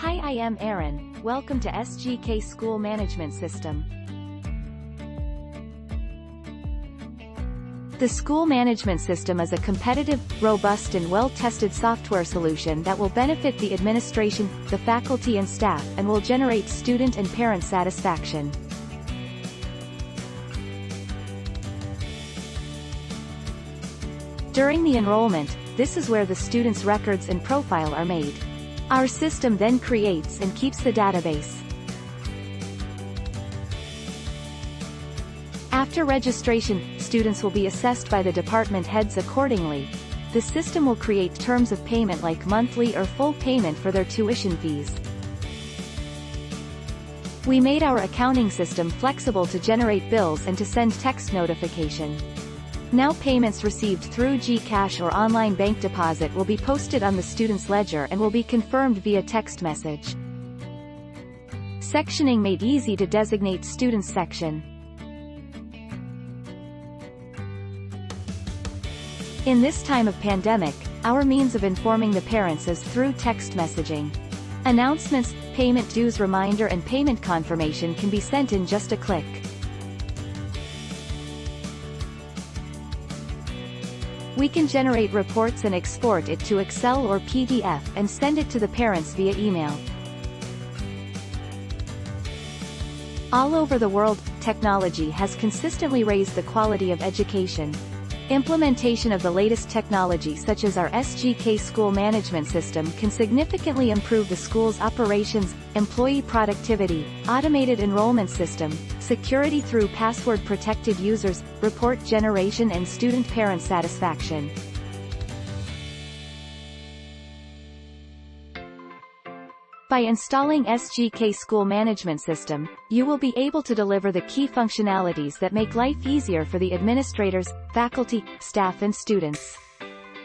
Hi, I am Aaron. Welcome to SGK School Management System. The School Management System is a competitive, robust and well-tested software solution that will benefit the administration, the faculty and staff, and will generate student and parent satisfaction. During the enrollment, this is where the student's records and profile are made. Our system then creates and keeps the database. After registration, students will be assessed by the department heads accordingly. The system will create terms of payment like monthly or full payment for their tuition fees. We made our accounting system flexible to generate bills and to send text notification. Now payments received through GCash or online bank deposit will be posted on the student's ledger and will be confirmed via text message. Sectioning made easy to designate students section. In this time of pandemic, our means of informing the parents is through text messaging. Announcements, payment dues reminder and payment confirmation can be sent in just a click. We can generate reports and export it to Excel or PDF and send it to the parents via email. All over the world, technology has consistently raised the quality of education. Implementation of the latest technology such as our SGK School Management System can significantly improve the school's operations, employee productivity, automated enrollment system, security through password-protected users, report generation and student-parent satisfaction. By installing SGK School Management System, you will be able to deliver the key functionalities that make life easier for the administrators, faculty, staff and students.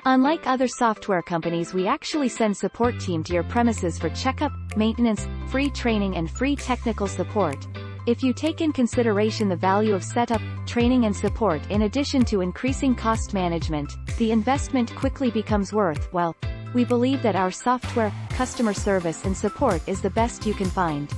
Unlike other software companies, we actually send support team to your premises for checkup, maintenance, free training and free technical support. If you take in consideration the value of setup, training and support in addition to increasing cost management, the investment quickly becomes worthwhile. We believe that our software, customer service and support is the best you can find.